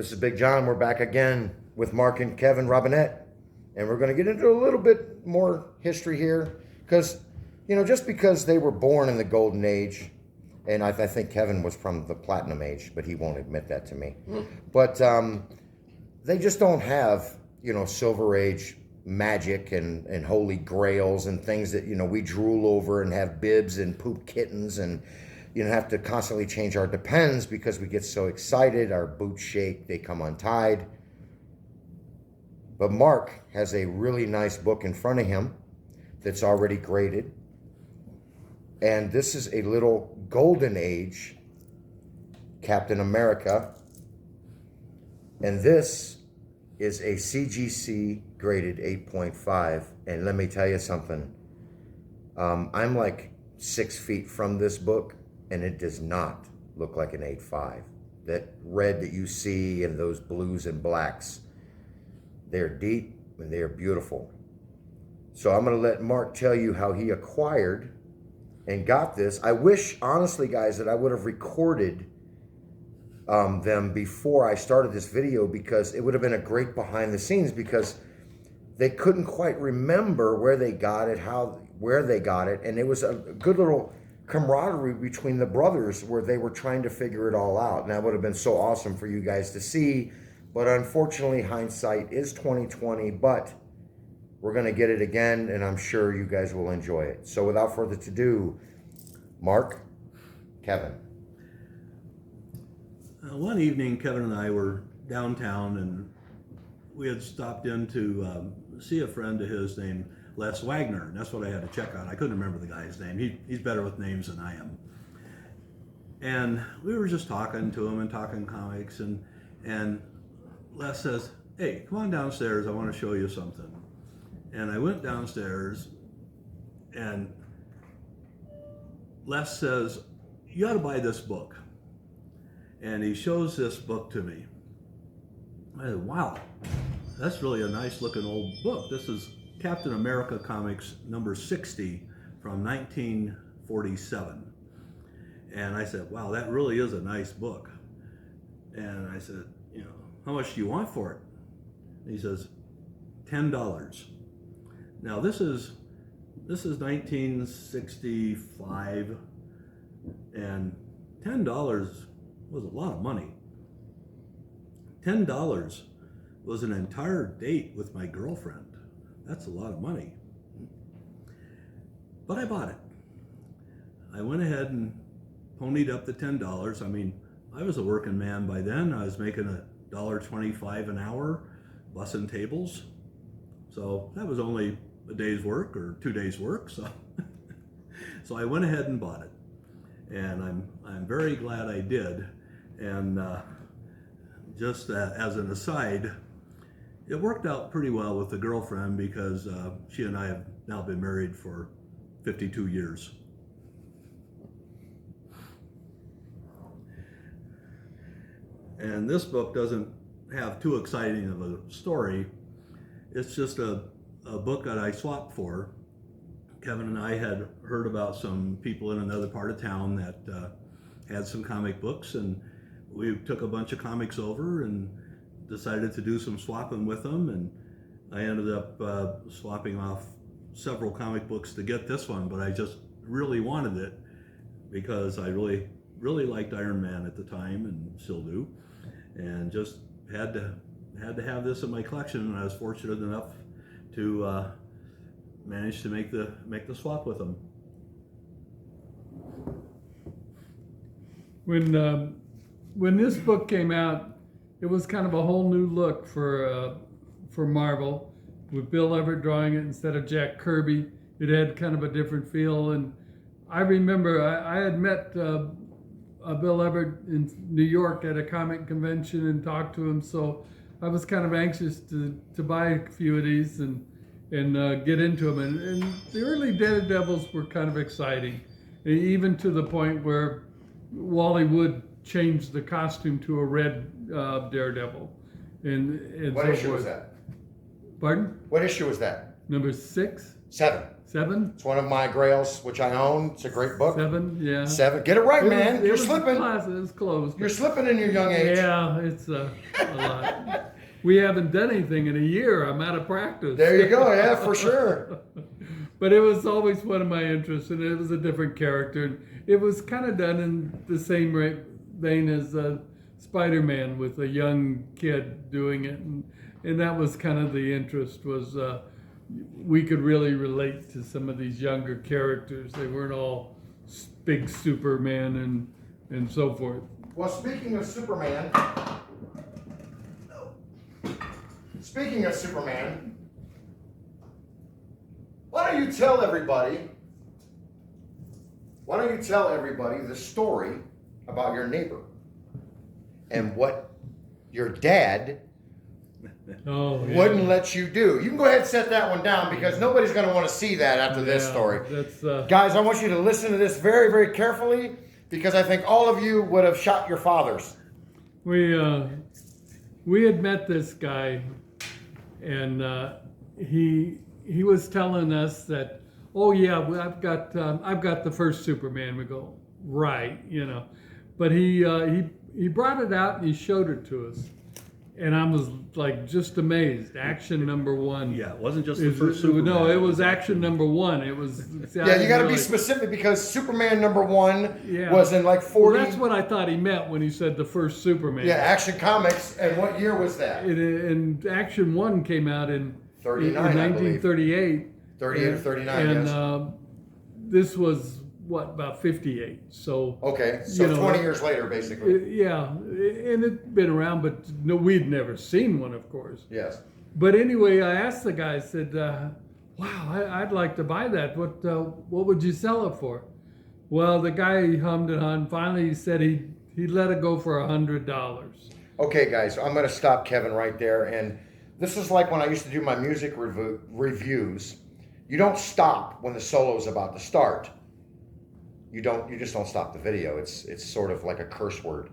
This is Big John. We're back again with Mark and Kevin Robinette. And we're going to get into a little bit more history here. Because, just because they were born in the Golden Age, and I think Kevin was from the Platinum Age, but he won't admit that to me. But they just don't have, Silver Age magic and holy grails and things that, we drool over and have bibs and poop kittens and, have to constantly change our depends because we get so excited. Our boots shake, they come untied. But Mark has a really nice book in front of him that's already graded. And this is a little Golden Age Captain America. And this is a CGC graded 8.5. And let me tell you something. I'm like 6 feet from this book, and it does not look like an 8.5. That red that you see and those blues and blacks, they're deep and they're beautiful. So I'm going to let Mark tell you how he acquired and got this. I wish, honestly, guys, that I would have recorded them before I started this video, because it would have been a great behind the scenes, because they couldn't quite remember where they got it, where they got it, and it was a good little camaraderie between the brothers where they were trying to figure it all out. And that would have been so awesome for you guys to see. But unfortunately, hindsight is 2020, but we're going to get it again, and I'm sure you guys will enjoy it. So without further ado, Mark, Kevin. One evening, Kevin and I were downtown, and we had stopped in to see a friend of his named Les Wagner, and that's what I had to check on. I couldn't remember the guy's name. He's better with names than I am. And we were just talking to him and talking comics, and Les says, "Hey, come on downstairs. I want to show you something." And I went downstairs, and Les says, "You ought to buy this book." And he shows this book to me. I said, "Wow, that's really a nice looking old book. This is Captain America Comics number 60 from 1947. And I said, "Wow, that really is a nice book." And I said, "How much do you want for it?" And he says, $10. Now this is 1965, and $10 was a lot of money. $10 was an entire date with my girlfriend. That's a lot of money. But I bought it. I went ahead and ponied up the $10. I mean, I was a working man by then. I was making $1.25 an hour bussing tables. So that was only a day's work or 2 days work. So I went ahead and bought it. And I'm very glad I did. And just as an aside, it worked out pretty well with the girlfriend, because she and I have now been married for 52 years. And this book doesn't have too exciting of a story. It's just a book that I swapped for. Kevin and I had heard about some people in another part of town that had some comic books, and we took a bunch of comics over and decided to do some swapping with them, and I ended up swapping off several comic books to get this one, but I just really wanted it because I really liked Iron Man at the time, and still do, and just had to have this in my collection, and I was fortunate enough to manage to make the swap with them. When this book came out, it was kind of a whole new look for Marvel, with Bill Everett drawing it instead of Jack Kirby. It had kind of a different feel, and I remember I had met Bill Everett in New York at a comic convention and talked to him, so I was kind of anxious to buy a few of these and get into them. And the early Daredevils were kind of exciting, even to the point where Wally Wood changed the costume to a red Daredevil. And What so issue forth. was that? Pardon? What issue was that? Number 6? 7. 7? It's one of my grails, which I own. It's a great book. 7, yeah. 7. Get it right, man. It You're was slipping. Class, it was close. You're slipping in your young age. Yeah, it's a lot. We haven't done anything in a year. I'm out of practice. There you go. Yeah, for sure. But it was always one of my interests, and it was a different character. It was kind of done in the same vein as Spider-Man, with a young kid doing it, and that was kind of the interest. Was we could really relate to some of these younger characters. They weren't all big Superman and so forth. Well, speaking of Superman, why don't you tell everybody the story about your neighbor and what your dad wouldn't let you do. You can go ahead and set that one down, because nobody's going to want to see that after this story. Guys, I want you to listen to this very, very carefully, because I think all of you would have shot your fathers. We had met this guy, and he was telling us that, oh yeah, I've got the first Superman. We go, right, but he brought it out and he showed it to us, and I was like just amazed. Action number 1. Yeah, it wasn't just the first Superman. No, it was action number 1. It was. Yeah, you got to be specific, because Superman number 1 was in like 40. Well, that's what I thought he meant when he said the first Superman. Yeah, Action Comics. And what year was that? And Action 1 came out in 39, in 1938. 38 or 39, and yes. This was about 58. So okay, so 20 years later, basically. Yeah, and it'd been around, but no, we'd never seen one, of course. Yes. But anyway, I asked the guy. I said, "Wow, I'd like to buy that. What would you sell it for?" Well, the guy hummed and hawed. Finally, he said he'd let it go for $100. Okay, guys, I'm going to stop Kevin right there. And this is like when I used to do my music reviews. You don't stop when the solo's about to start. You just don't stop the video. It's sort of like a curse word.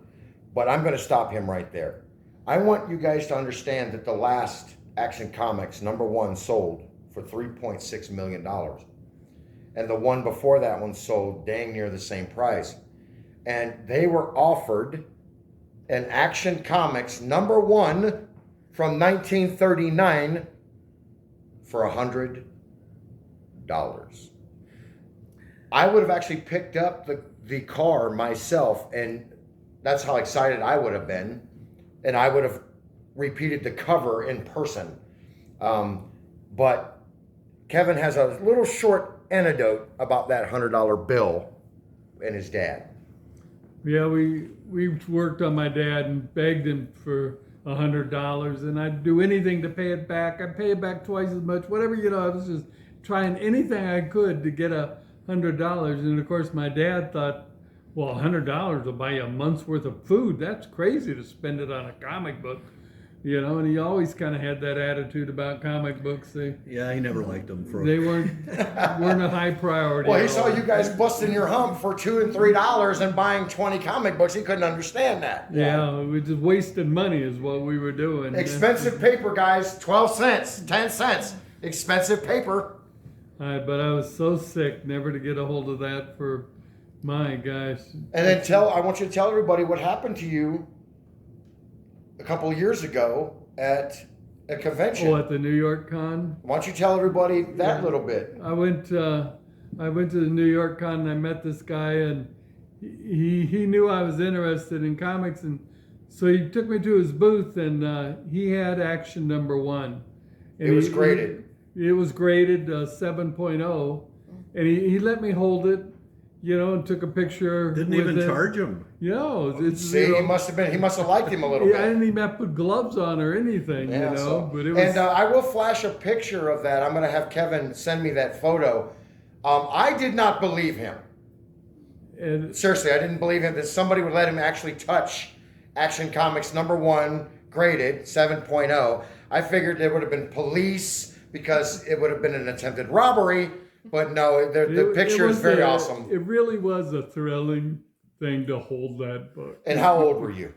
But I'm going to stop him right there. I want you guys to understand that the last Action Comics number 1 sold for $3.6 million. And the one before that one sold dang near the same price. And they were offered an Action Comics number 1 from 1939 for $100. I would have actually picked up the car myself, and that's how excited I would have been, and I would have repeated the cover in person. But Kevin has a little short anecdote about that $100 bill and his dad. Yeah, we worked on my dad and begged him for $100, and I'd do anything to pay it back. I'd pay it back twice as much, whatever, I was just trying anything I could to get $100. And of course, my dad thought, well, $100 will buy you a month's worth of food. That's crazy to spend it on a comic book, and he always kind of had that attitude about comic books. Yeah, he never liked them. They weren't a high priority. Well, he saw you guys busting your hump for $2 and $3 and buying 20 comic books. He couldn't understand that. Yeah, we just wasted money is what we were doing. Expensive paper, guys. 12 cents, 10 cents. Expensive paper. But I was so sick never to get a hold of that for my gosh. And then I want you to tell everybody what happened to you a couple of years ago at a convention. Oh, at the New York Con? Why don't you tell everybody that little bit? I went to the New York Con and I met this guy, and he knew I was interested in comics, and so he took me to his booth, and he had Action number 1. And it was graded. It was graded 7.0, and he let me hold it, and took a picture. Didn't even charge him. He must have liked him a little bit. I didn't even have to put gloves on or anything, But it was. And I will flash a picture of that. I'm going to have Kevin send me that photo. I did not believe him. And seriously, I didn't believe him that somebody would let him actually touch Action Comics number 1, graded 7.0. I figured there would have been police, because it would have been an attempted robbery, but no, the picture is very awesome. It really was a thrilling thing to hold that book. And how old were you?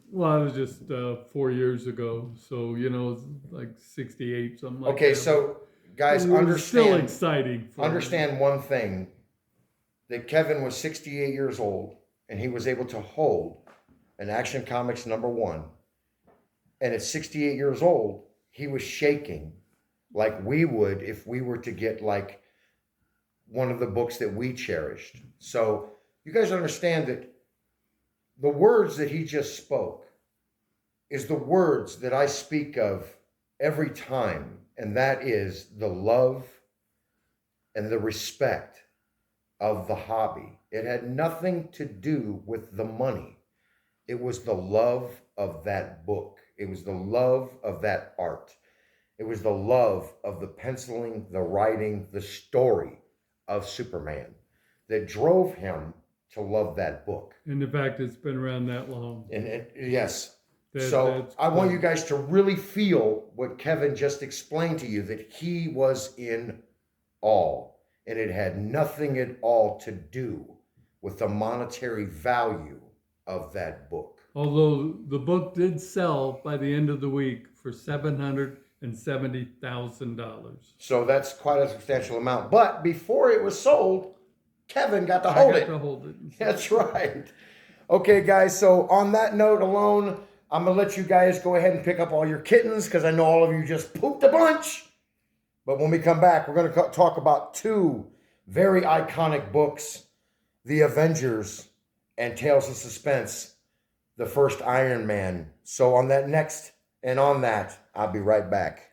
Well, I was just 4 years ago, so like 68, something like that. Okay, so guys, it was still understand, exciting. For understand one thing, that Kevin was 68 years old, and he was able to hold an Action Comics #1. And at 68 years old, he was shaking like we would if we were to get like one of the books that we cherished. So you guys understand that the words that he just spoke is the words that I speak of every time, and that is the love and the respect of the hobby. It had nothing to do with the money. It was the love of that book. It was the love of that art. It was the love of the penciling, the writing, the story of Superman that drove him to love that book. And the fact it's been around that long. And yes. That- So that's I want cool. you guys to really feel what Kevin just explained to you, that he was in awe. And it had nothing at all to do with the monetary value of that book. Although the book did sell by the end of the week for $770,000. So that's quite a substantial amount. But before it was sold, Kevin got to I hold got it. to hold it. That's right. Okay, guys. So on that note alone, I'm going to let you guys go ahead and pick up all your kittens because I know all of you just pooped a bunch. But when we come back, we're going to talk about two very iconic books, The Avengers and Tales of Suspense, the first Iron Man. So on that, I'll be right back.